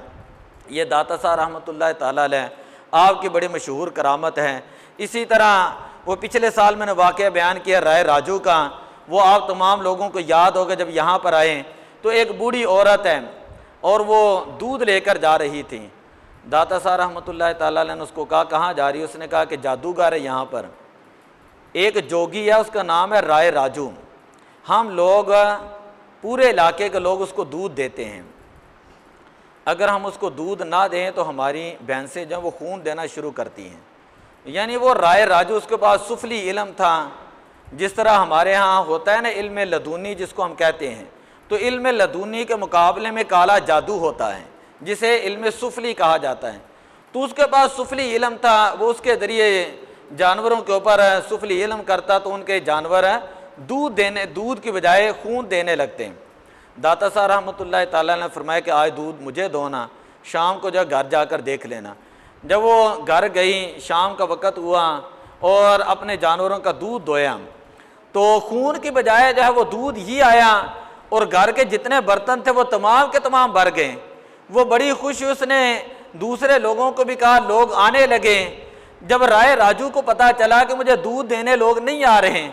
یہ داتا صاحب رحمۃ اللہ تعالیٰ علیہ آپ کی بڑی مشہور کرامت ہے۔ اسی طرح وہ پچھلے سال میں نے واقعہ بیان کیا رائے راجو کا، وہ آپ تمام لوگوں کو یاد ہوگا۔ جب یہاں پر آئے تو ایک بوڑھی عورت ہے اور وہ دودھ لے کر جا رہی تھی۔ داتا صاحب رحمۃ اللہ تعالیٰ علیہ نے اس کو کہا کہاں جا رہی ہے؟ اس نے کہا کہ جادوگر ہے یہاں پر ایک جوگی ہے اس کا نام ہے رائے راجو، ہم لوگ پورے علاقے کے لوگ اس کو دودھ دیتے ہیں، اگر ہم اس کو دودھ نہ دیں تو ہماری بھینسیں جو وہ خون دینا شروع کرتی ہیں۔ یعنی وہ رائے راجو اس کے پاس سفلی علم تھا، جس طرح ہمارے ہاں ہوتا ہے نا علم لدونی جس کو ہم کہتے ہیں، تو علم لدونی کے مقابلے میں کالا جادو ہوتا ہے جسے علم سفلی کہا جاتا ہے۔ تو اس کے پاس سفلی علم تھا، وہ اس کے ذریعے جانوروں کے اوپر سفلی علم کرتا تو ان کے جانور دودھ کی بجائے خون دینے لگتے ہیں۔ داتا صاحب رحمۃ اللہ تعالیٰ نے فرمایا کہ آج دودھ مجھے دونا، شام کو جو گھر جا کر دیکھ لینا۔ جب وہ گھر گئی شام کا وقت ہوا اور اپنے جانوروں کا دودھ دویا تو خون کی بجائے جو ہے وہ دودھ ہی آیا اور گھر کے جتنے برتن تھے وہ تمام کے تمام بھر گئے۔ وہ بڑی خوشی، اس نے دوسرے لوگوں کو بھی کہا، لوگ آنے لگے۔ جب رائے راجو کو پتہ چلا کہ مجھے دودھ دینے لوگ نہیں آ رہے ہیں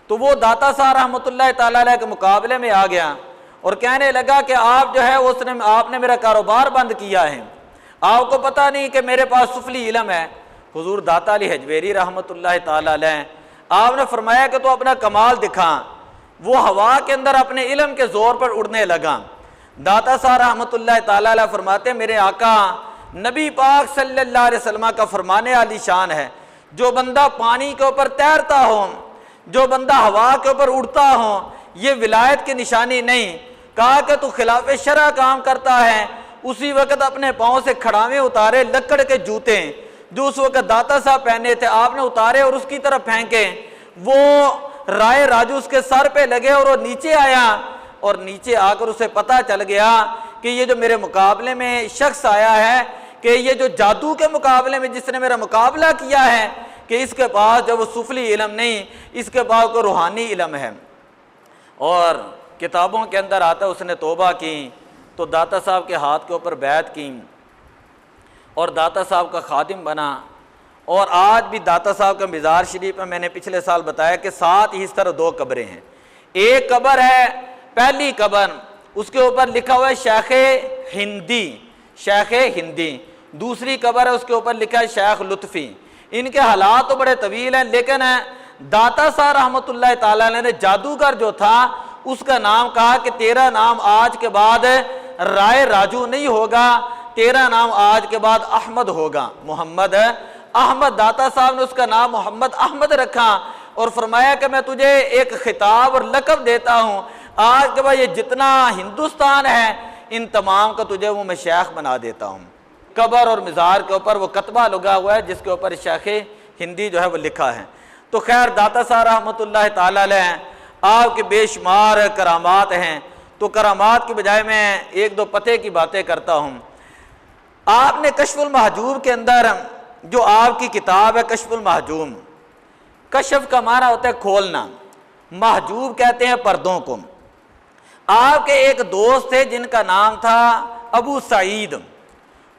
تو وہ داتا صاحب رحمۃ اللہ تعالیٰ علیہ کے مقابلے میں آ گیا اور کہنے لگا کہ آپ جو ہے آپ نے میرا کاروبار بند کیا ہے، آپ کو پتہ نہیں کہ میرے پاس سفلی علم ہے۔ حضور داتا علی حجویری رحمۃ اللہ تعالیٰ علیہ آپ نے فرمایا کہ تو اپنا کمال دکھا۔ وہ ہوا کے اندر اپنے علم کے زور پر اڑنے لگا۔ داتا صاحب رحمۃ اللہ تعالیٰ علیہ فرماتے میرے آقا نبی پاک صلی اللہ علیہ وسلم کا فرمانے عالی شان ہے، جو بندہ پانی کے اوپر تیرتا ہو، جو بندہ ہوا کے اوپر اڑتا ہو، یہ ولایت کی نشانی نہیں۔ کہا کہ تو خلاف شرع کام کرتا ہے۔ اسی وقت اپنے پاؤں سے کھڑاویں اتارے، لکڑ کے جوتے جو اس وقت داتا صاحب پہنے تھے آپ نے اتارے اور اس کی طرف پھینکے۔ وہ رائے راجو اس کے سر پہ لگے اور وہ نیچے آیا اور نیچے آ کر اسے پتہ چل گیا کہ یہ جو میرے مقابلے میں شخص آیا ہے کہ یہ جو جادو کے مقابلے میں جس نے میرا مقابلہ کیا ہے کہ اس کے پاس جو وہ سفلی علم نہیں، اس کے پاس کوئی روحانی علم ہے۔ اور کتابوں کے اندر آتا ہے اس نے توبہ کی تو داتا صاحب کے ہاتھ کے اوپر بیعت کی اور داتا صاحب کا خادم بنا۔ اور آج بھی داتا صاحب کا مزار شریف میں نے پچھلے سال بتایا کہ 7 ہی اس طرح 2 قبریں ہیں۔ ایک قبر ہے پہلی قبر، اس کے اوپر لکھا ہوا ہے شیخ ہندی، شیخ ہندی، دوسری قبر ہے اس کے اوپر لکھا ہے شیخ لطفی۔ ان کے حالات تو بڑے طویل ہیں، لیکن داتا صاحب رحمۃ اللہ تعالیٰ علیہ نے جادوگر جو تھا اس کا نام کہا کہ تیرا نام آج کے بعد رائے راجو نہیں ہوگا، تیرا نام آج کے بعد احمد ہوگا، محمد احمد۔ داتا صاحب نے اس کا نام محمد احمد رکھا اور فرمایا کہ میں تجھے ایک خطاب اور لقب دیتا ہوں، آج کے بعد یہ جتنا ہندوستان ہے ان تمام کا تجھے وہ میں شیخ بنا دیتا ہوں۔ قبر اور مزار کے اوپر وہ کتبہ لگا ہوا ہے جس کے اوپر شیخ ہندی جو ہے وہ لکھا ہے۔ تو خیر داتا صاحب رحمۃ اللہ تعالیٰ علیہ آپ کے بے شمار کرامات ہیں، تو کرامات کی بجائے میں ایک دو پتے کی باتیں کرتا ہوں۔ آپ نے کشف المحجوب کے اندر جو آپ کی کتاب ہے کشف المحجوب، کشف کا معنی ہوتا ہے کھولنا، محجوب کہتے ہیں پردوں کو۔ آپ کے ایک دوست تھے جن کا نام تھا ابو سعید،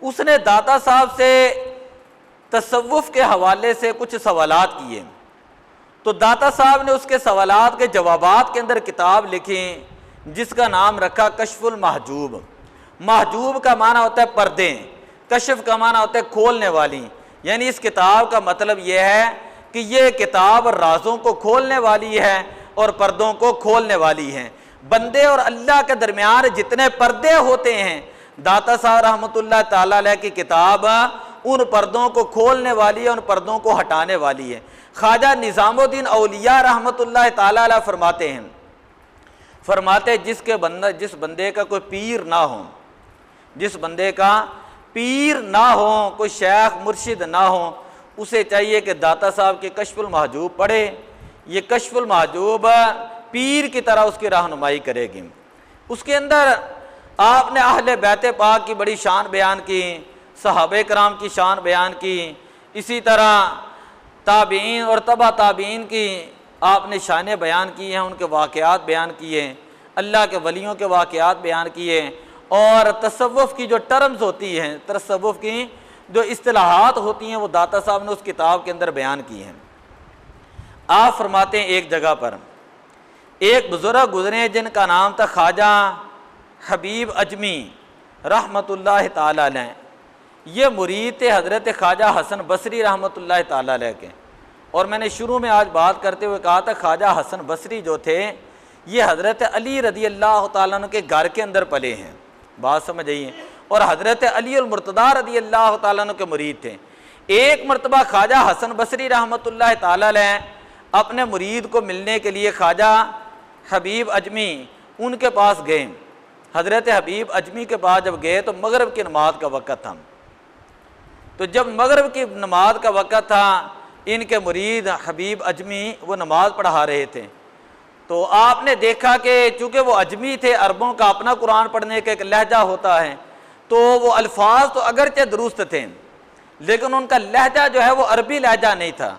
اس نے داتا صاحب سے تصوف کے حوالے سے کچھ سوالات کیے، تو داتا صاحب نے اس کے سوالات کے جوابات کے اندر کتاب لکھی جس کا نام رکھا کشف المحجوب۔ محجوب کا معنی ہوتا ہے پردے، کشف کا معنی ہوتا ہے کھولنے والی، یعنی اس کتاب کا مطلب یہ ہے کہ یہ کتاب رازوں کو کھولنے والی ہے اور پردوں کو کھولنے والی ہے۔ بندے اور اللہ کے درمیان جتنے پردے ہوتے ہیں، داتا صاحب رحمۃ اللہ تعالیٰ علیہ کی کتاب ان پردوں کو کھولنے والی ہے، ان پردوں کو ہٹانے والی ہے۔ خواجہ نظام الدین اولیاء رحمۃ اللہ تعالیٰ علیہ فرماتے ہیں، جس بندے کا کوئی پیر نہ ہو، جس بندے کا پیر نہ ہو، کوئی شیخ مرشد نہ ہو، اسے چاہیے کہ داتا صاحب کے کشف المحجوب پڑھے۔ یہ کشف المحجوب پیر کی طرح اس کی رہنمائی کرے گی۔ اس کے اندر آپ نے اہل بیت پاک کی بڑی شان بیان کی، صحابہ کرام کی شان بیان کی، اسی طرح تابعین اور تبع تابعین کی آپ نے شانیں بیان کی ہیں، ان کے واقعات بیان کیے، اللہ کے ولیوں کے واقعات بیان کیے، اور تصوف کی جو ٹرمز ہوتی ہیں، تصوف کی جو اصطلاحات ہوتی ہیں وہ داتا صاحب نے اس کتاب کے اندر بیان کی ہیں۔ آپ فرماتے ہیں ایک جگہ پر ایک بزرگ گزرے جن کا نام تھا خواجہ حبیب اجمی رحمۃ اللہ تعالیٰ علیہ، یہ مرید تھے حضرت خواجہ حسن بصری رحمۃ اللہ تعالیٰ علیہ کے۔ اور میں نے شروع میں آج بات کرتے ہوئے کہا تھا خواجہ حسن بصری جو تھے یہ حضرت علی رضی اللہ تعالیٰ عنہ کے گھر کے اندر پلے ہیں، بات سمجھ آئیے، اور حضرت علی المرتضیٰ رضی اللہ تعالیٰ عنہ کے مرید تھے۔ ایک مرتبہ خواجہ حسن بصری رحمۃ اللہ تعالیٰ علیہ اپنے مرید کو ملنے کے لیے خواجہ حبیب اجمی ان کے پاس گئے۔ حضرت حبیب اجمی کے پاس جب گئے تو مغرب کی نماز کا وقت تھا، تو جب مغرب کی نماز کا وقت تھا ان کے مرید حبیب اجمی وہ نماز پڑھا رہے تھے، تو آپ نے دیکھا کہ چونکہ وہ اجمی تھے، عربوں کا اپنا قرآن پڑھنے کا ایک لہجہ ہوتا ہے، تو وہ الفاظ تو اگرچہ درست تھے لیکن ان کا لہجہ جو ہے وہ عربی لہجہ نہیں تھا،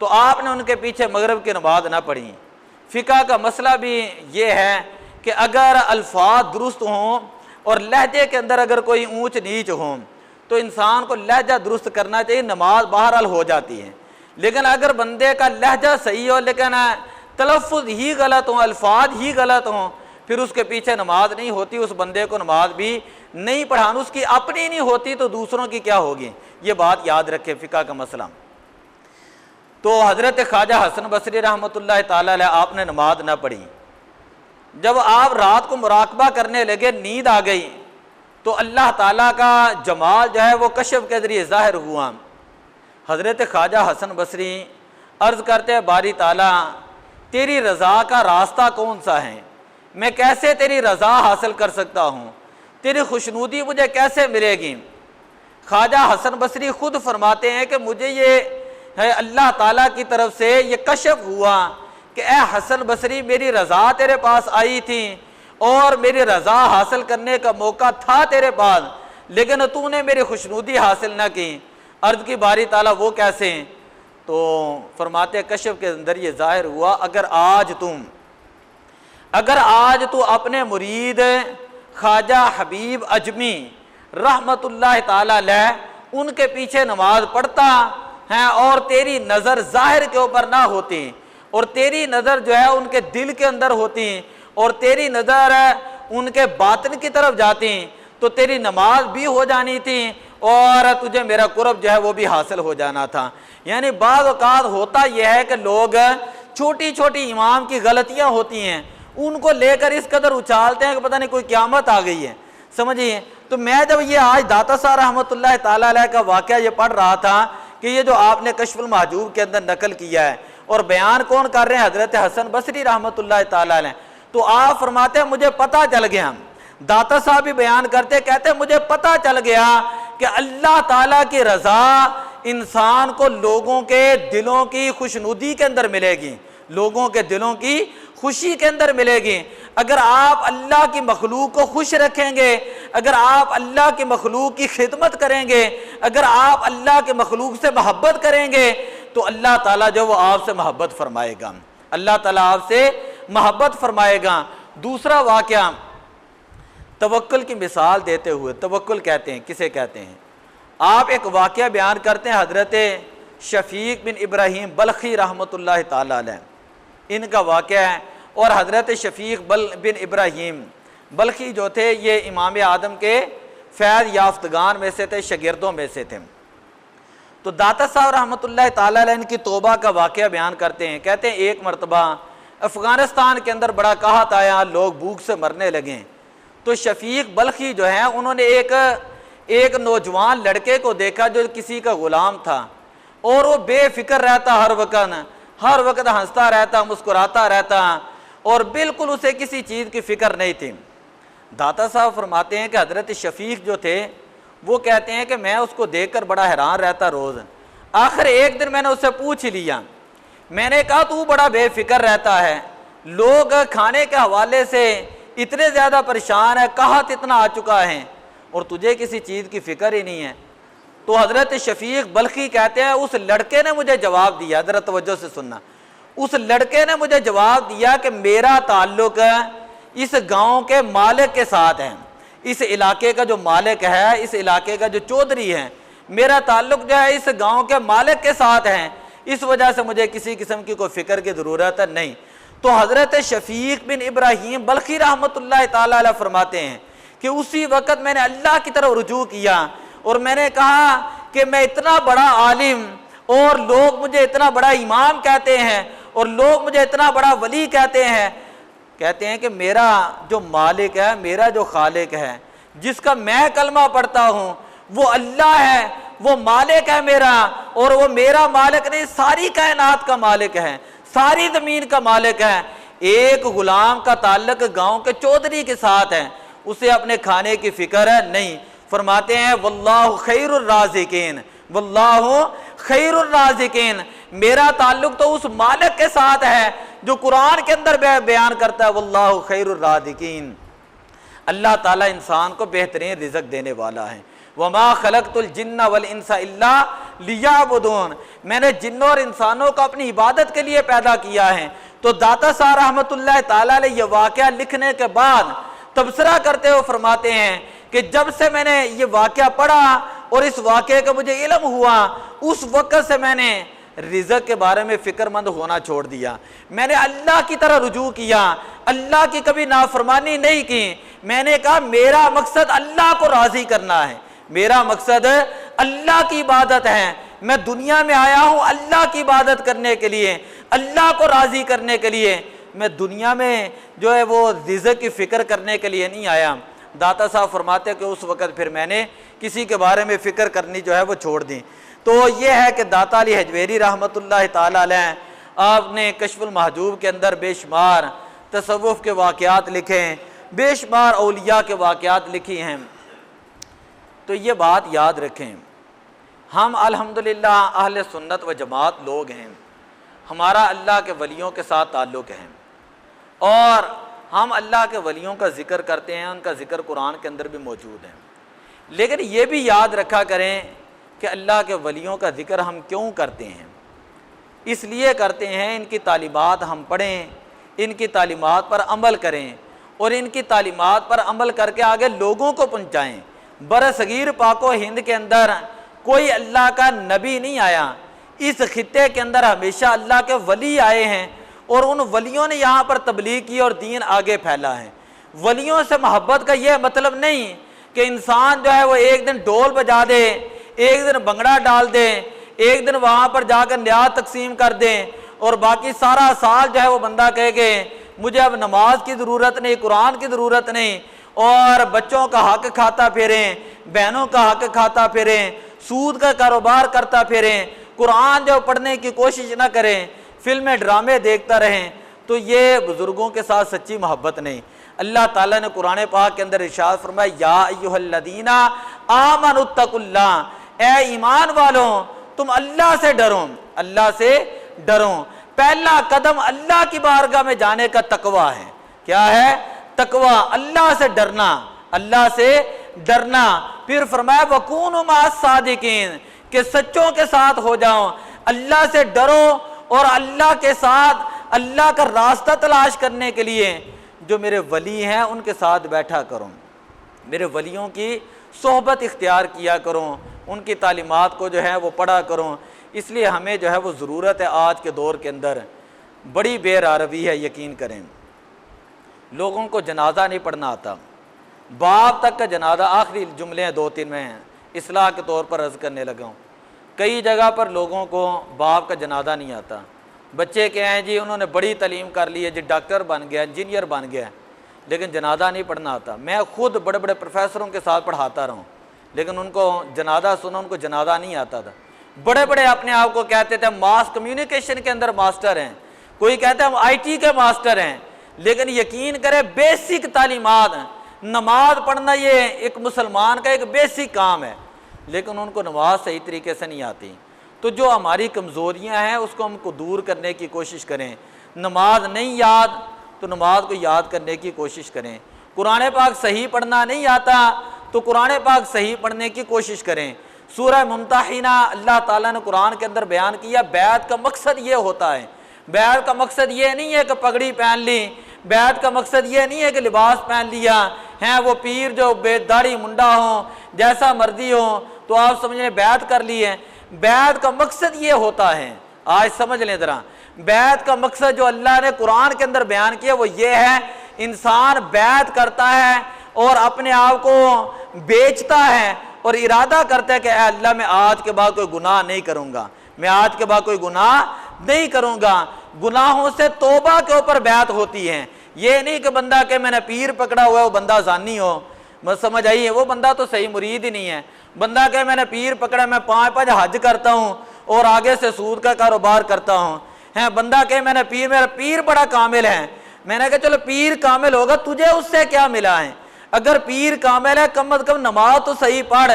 تو آپ نے ان کے پیچھے مغرب کی نماز نہ پڑھی۔ فقہ کا مسئلہ بھی یہ ہے کہ اگر الفاظ درست ہوں اور لہجے کے اندر اگر کوئی اونچ نیچ ہوں تو انسان کو لہجہ درست کرنا چاہیے، نماز بہرحال ہو جاتی ہے۔ لیکن اگر بندے کا لہجہ صحیح ہو لیکن تلفظ ہی غلط ہوں، الفاظ ہی غلط ہوں، پھر اس کے پیچھے نماز نہیں ہوتی، اس بندے کو نماز بھی نہیں پڑھانا، اس کی اپنی نہیں ہوتی تو دوسروں کی کیا ہوگی، یہ بات یاد رکھے فقہ کا مسئلہ۔ تو حضرت خواجہ حسن بصری رحمۃ اللہ تعالیٰ علیہ آپ نے نماز نہ پڑھی۔ جب آپ رات کو مراقبہ کرنے لگے، نیند آ گئی، تو اللہ تعالیٰ کا جمال جو ہے وہ کشف کے ذریعے ظاہر ہوا۔ حضرت خواجہ حسن بصری عرض کرتے ہیں باری تعالیٰ تیری رضا کا راستہ کون سا ہے، میں کیسے تیری رضا حاصل کر سکتا ہوں، تیری خوشنودی مجھے کیسے ملے گی۔ خواجہ حسن بصری خود فرماتے ہیں کہ مجھے یہ ہے اللہ تعالیٰ کی طرف سے یہ کشف ہوا کہ اے حسن بصری میری رضا تیرے پاس آئی تھی اور میری رضا حاصل کرنے کا موقع تھا تیرے پاس، لیکن تو نے میری خوشنودی حاصل نہ کی۔ عرض کی باری تعالیٰ وہ کیسے؟ تو فرماتے کشف کے اندر یہ ظاہر ہوا اگر آج تو اپنے مرید خواجہ حبیب اجمی رحمت اللہ تعالیٰ علیہ ان کے پیچھے نماز پڑھتا ہے اور تیری نظر ظاہر کے اوپر نہ ہوتی اور تیری نظر جو ہے ان کے دل کے اندر ہوتی اور تیری نظر ان کے باطن کی طرف جاتی تو تیری نماز بھی ہو جانی تھی اور تجھے میرا قرب جو ہے وہ بھی حاصل ہو جانا تھا۔ یعنی بعض اوقات ہوتا یہ ہے کہ لوگ چھوٹی چھوٹی امام کی غلطیاں ہوتی ہیں ان کو لے کر اس قدر اچھالتے ہیں کہ پتہ نہیں کوئی قیامت آ گئی ہے، سمجھیے۔ تو میں جب یہ آج داتا صاحب رحمۃ اللہ تعالیٰ علیہ کا واقعہ یہ پڑھ رہا تھا کہ یہ جو آپ نے کشف المحجوب کے اندر نقل کیا ہے اور بیان کون کر رہے ہیں، حضرت حسن بصری رحمۃ اللہ تعالیٰ علیہ، تو آپ فرماتے ہیں مجھے پتہ چل گیا، داتا صاحب بھی بیان کرتے کہتے مجھے پتہ چل گیا کہ اللہ تعالیٰ کی رضا انسان کو لوگوں کے دلوں کی خوشنودی کے اندر ملے گی، لوگوں کے دلوں کی خوشی کے اندر ملے گی۔ اگر آپ اللہ کی مخلوق کو خوش رکھیں گے، اگر آپ اللہ کی مخلوق کی خدمت کریں گے، اگر آپ اللہ کے مخلوق سے محبت کریں گے تو اللہ تعالیٰ جو وہ آپ سے محبت فرمائے گا، اللہ تعالیٰ آپ سے محبت فرمائے گا۔ دوسرا واقعہ توکل کی مثال دیتے ہوئے، توکل کہتے ہیں کسے کہتے ہیں، آپ ایک واقعہ بیان کرتے ہیں حضرت شفیق بن ابراہیم بلخی رحمۃ اللہ تعالیٰ علیہ، ان کا واقعہ ہے۔ اور حضرت شفیق بن ابراہیم بلخی جو تھے یہ امام اعظم کے فیض یافتگان میں سے تھے، شاگردوں میں سے تھے۔ تو داتا صاحب رحمۃ اللہ تعالیٰ علیہ ان کی توبہ کا واقعہ بیان کرتے ہیں، کہتے ہیں ایک مرتبہ افغانستان کے اندر بڑا قحط آیا، لوگ بھوک سے مرنے لگے، تو شفیق بلخی جو ہیں انہوں نے ایک نوجوان لڑکے کو دیکھا جو کسی کا غلام تھا اور وہ بے فکر رہتا، ہر وقت ہنستا رہتا، مسکراتا رہتا اور بالکل اسے کسی چیز کی فکر نہیں تھی۔ داتا صاحب فرماتے ہیں کہ حضرت شفیق جو تھے وہ کہتے ہیں کہ میں اس کو دیکھ کر بڑا حیران رہتا روز، آخر ایک دن میں نے اس سے پوچھ لیا، میں نے کہا تو بڑا بے فکر رہتا ہے، لوگ کھانے کے حوالے سے اتنے زیادہ پریشان ہے، قحط اتنا آ چکا ہے اور تجھے کسی چیز کی فکر ہی نہیں ہے۔ تو حضرت شفیق بلخی کہتے ہیں اس لڑکے نے مجھے جواب دیا، ذرا توجہ سے سننا، اس لڑکے نے مجھے جواب دیا کہ میرا تعلق اس گاؤں کے مالک کے ساتھ ہے، اس علاقے کا جو مالک ہے، اس علاقے کا جو چودھری ہے، میرا تعلق جو ہے اس گاؤں کے مالک کے ساتھ ہے، اس وجہ سے مجھے کسی قسم کی کوئی فکر کی ضرورت نہیں۔ تو حضرت شفیق بن ابراہیم بلخی رحمۃ اللہ تعالیٰ علیہ فرماتے ہیں کہ اسی وقت میں نے اللہ کی طرف رجوع کیا اور میں نے کہا کہ میں اتنا بڑا عالم اور لوگ مجھے اتنا بڑا امام کہتے ہیں اور لوگ مجھے اتنا بڑا ولی کہتے ہیں کہ میرا جو مالک ہے، میرا جو خالق ہے، جس کا میں کلمہ پڑھتا ہوں وہ اللہ ہے، وہ مالک ہے میرا، اور وہ میرا مالک نہیں ساری کائنات کا مالک ہے، ساری زمین کا مالک ہے۔ ایک غلام کا تعلق گاؤں کے چودھری کے ساتھ ہے، اسے اپنے کھانے کی فکر ہے نہیں۔ فرماتے ہیں واللہ خیر الرازقین، واللہ خیر الرازقین، میرا تعلق تو اس مالک کے ساتھ ہے جو قرآن کے اندر بیان کرتا ہے واللہ خیر الرازقین، اللہ تعالیٰ انسان کو بہترین رزق دینے والا ہے۔ وما خلقت الجن والانس الا لیعبدون، میں نے جنوں اور انسانوں کو اپنی عبادت کے لیے پیدا کیا ہے۔ تو داتا صاحب رحمۃ اللہ تعالیٰ علیہ یہ واقعہ لکھنے کے بعد تبصرہ کرتے ہوئے فرماتے ہیں کہ جب سے میں نے یہ واقعہ پڑھا اور اس واقعے کا مجھے علم ہوا، اس وقت سے میں نے رزق کے بارے میں فکر مند ہونا چھوڑ دیا، میں نے اللہ کی طرح رجوع کیا، اللہ کی کبھی نافرمانی نہیں کی۔ میں نے کہا میرا مقصد اللہ کو راضی کرنا ہے، میرا مقصد اللہ کی عبادت ہے، میں دنیا میں آیا ہوں اللہ کی عبادت کرنے کے لیے، اللہ کو راضی کرنے کے لیے، میں دنیا میں جو ہے وہ رزق کی فکر کرنے کے لیے نہیں آیا۔ داتا صاحب فرماتے کہ اس وقت پھر میں نے کسی کے بارے میں فکر کرنی جو ہے وہ چھوڑ دی۔ تو یہ ہے کہ داتا علی حجویری رحمۃ اللہ تعالیٰ علیہ، آپ نے کشف المحجوب کے اندر بے شمار تصوف کے واقعات لکھے ہیں، بے شمار اولیاء کے واقعات لکھی ہیں۔ تو یہ بات یاد رکھیں، ہم الحمدللہ اہل سنت و جماعت لوگ ہیں، ہمارا اللہ کے ولیوں کے ساتھ تعلق ہے اور ہم اللہ کے ولیوں کا ذکر کرتے ہیں، ان کا ذکر قرآن کے اندر بھی موجود ہے، لیکن یہ بھی یاد رکھا کریں کہ اللہ کے ولیوں کا ذکر ہم کیوں کرتے ہیں؟ اس لیے کرتے ہیں ان کی تعلیمات ہم پڑھیں، ان کی تعلیمات پر عمل کریں اور ان کی تعلیمات پر عمل کر کے آگے لوگوں کو پہنچائیں۔ برصغیر پاک و ہند کے اندر کوئی اللہ کا نبی نہیں آیا، اس خطے کے اندر ہمیشہ اللہ کے ولی آئے ہیں اور ان ولیوں نے یہاں پر تبلیغ کی اور دین آگے پھیلا ہے۔ ولیوں سے محبت کا یہ مطلب نہیں کہ انسان جو ہے وہ ایک دن ڈھول بجا دے، ایک دن بھنگڑا ڈال دے، ایک دن وہاں پر جا کر نیاز تقسیم کر دیں، اور باقی سارا سال جو ہے وہ بندہ کہے کہ مجھے اب نماز کی ضرورت نہیں، قرآن کی ضرورت نہیں، اور بچوں کا حق کھاتا پھریں، بہنوں کا حق کھاتا پھریں، سود کا کاروبار کرتا پھریں، قرآن جو پڑھنے کی کوشش نہ کریں، فلمیں ڈرامے دیکھتا رہیں، تو یہ بزرگوں کے ساتھ سچی محبت نہیں۔ اللہ تعالیٰ نے قرآن پاک کے اندر ارشاد فرمایا یا ایھا الذین آمنوا اتقوا اللہ، اے ایمان والوں تم اللہ سے ڈرو، اللہ سے ڈرو۔ پہلا قدم اللہ کی بارگاہ میں جانے کا تقویٰ ہے۔ کیا ہے؟ تقویٰ، اللہ سے ڈرنا، اللہ سے ڈرنا۔ پھر فرمایا وَکُونُوا مَعَ الصَّادِقِینَ، کہ سچوں کے ساتھ ہو جاؤ، اللہ سے ڈرو، اور اللہ کے ساتھ اللہ کا راستہ تلاش کرنے کے لیے جو میرے ولی ہیں ان کے ساتھ بیٹھا کروں، میرے ولیوں کی صحبت اختیار کیا کروں، ان کی تعلیمات کو جو ہے وہ پڑھا کروں۔ اس لیے ہمیں جو ہے وہ ضرورت ہے آج کے دور کے اندر، بڑی بے روی ہے، یقین کریں لوگوں کو جنازہ نہیں پڑھنا آتا، باپ تک کا جنازہ، آخری جملے ہیں 2-3 میں ہیں، اصلاح کے طور پر عرض کرنے لگا ہوں، کئی جگہ پر لوگوں کو باپ کا جنازہ نہیں آتا۔ بچے کیا ہیں جی، انہوں نے بڑی تعلیم کر لی ہے جی، ڈاکٹر بن گیا، انجینئر بن گیا، لیکن جنازہ نہیں پڑھنا آتا۔ میں خود بڑے بڑے پروفیسروں کے ساتھ پڑھاتا رہا ہوں، لیکن ان کو جنازہ سنا، ان کو جنازہ نہیں آتا تھا۔ بڑے بڑے اپنے آپ کو کہتے تھے ماس کمیونیکیشن کے اندر ماسٹر ہیں، کوئی کہتا ہے ہم IT کے ماسٹر ہیں، لیکن یقین کرے بیسک تعلیمات، نماز پڑھنا یہ ایک مسلمان کا ایک بیسک کام ہے، لیکن ان کو نماز صحیح طریقے سے نہیں آتی۔ تو جو ہماری کمزوریاں ہیں اس کو ہم کو دور کرنے کی کوشش کریں۔ نماز نہیں یاد تو نماز کو یاد کرنے کی کوشش کریں۔ قرآن پاک صحیح پڑھنا نہیں آتا تو قرآن پاک صحیح پڑھنے کی کوشش کریں۔ سورہ ممتحنہ اللہ تعالیٰ نے قرآن کے اندر بیان کیا، بیعت کا مقصد یہ ہوتا ہے، بیعت کا مقصد یہ نہیں ہے کہ پگڑی پہن لی، بیعت کا مقصد یہ نہیں ہے کہ لباس پہن لیا ہیں، وہ پیر جو بے داڑھی منڈا ہوں، جیسا مرضی ہو تو آپ سمجھیں بیعت کر لی ہے۔ بیعت کا مقصد یہ ہوتا ہے، آج سمجھ لیں ذرا، بیعت کا مقصد جو اللہ نے قرآن کے اندر بیان کیا وہ یہ ہے، انسان بیعت کرتا ہے اور اپنے آپ کو بیچتا ہے اور ارادہ کرتا ہے کہ اے اللہ میں آج کے بعد کوئی گناہ نہیں کروں گا، میں آج کے بعد کوئی گناہ نہیں کروں گا۔ گناہوں سے توبہ کے اوپر بیعت ہوتی ہے، یہ نہیں کہ بندہ کہ میں نے پیر پکڑا ہوا ہے وہ بندہ زانی ہو، بس سمجھ آئیے، وہ بندہ تو صحیح مرید ہی نہیں ہے۔ بندہ کہ میں نے پیر پکڑا، میں 5 حج کرتا ہوں اور آگے سے سود کا کاروبار کرتا ہوں، ہے بندہ کہ میں نے میرا پیر بڑا کامل ہے، میں نے کہا چلو پیر کامل ہوگا، تجھے اس سے کیا ملا ہے؟ اگر پیر کامل ہے کم از کم نماز تو صحیح پڑھ،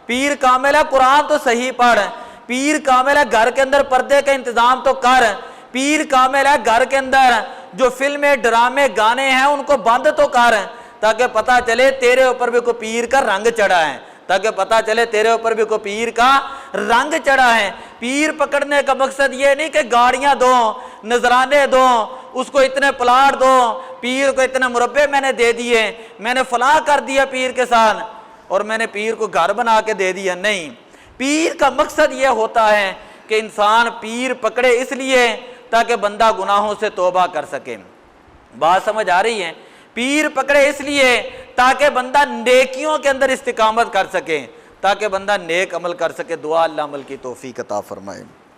پیر کامل ہے قرآن تو صحیح پڑھ، پیر کامل ہے گھر کے اندر پردے کا انتظام تو کر، پیر کامل ہے گھر کے اندر جو فلمیں ڈرامے گانے ہیں ان کو بند تو کر، تاکہ پتہ چلے تیرے اوپر بھی کوئی پیر کا رنگ چڑھا ہے، تاکہ پتہ چلے تیرے اوپر بھی کوئی پیر کا رنگ چڑھا ہے۔ پیر پکڑنے کا مقصد یہ نہیں کہ گاڑیاں دو، نذرانے دو، اس کو اتنے پلاٹ دو، پیر کو اتنے مربع میں نے دے دیے، میں نے فلاں کر دیا پیر کے ساتھ اور میں نے پیر کو گھر بنا کے دے دیا، نہیں۔ پیر کا مقصد یہ ہوتا ہے کہ انسان پیر پکڑے اس لیے تاکہ بندہ گناہوں سے توبہ کر سکے۔ بات سمجھ آ رہی ہے؟ پیر پکڑے اس لیے تاکہ بندہ نیکیوں کے اندر استقامت کر سکے، تاکہ بندہ نیک عمل کر سکے۔ دعا اللہ عمل کی توفیق عطا فرمائے۔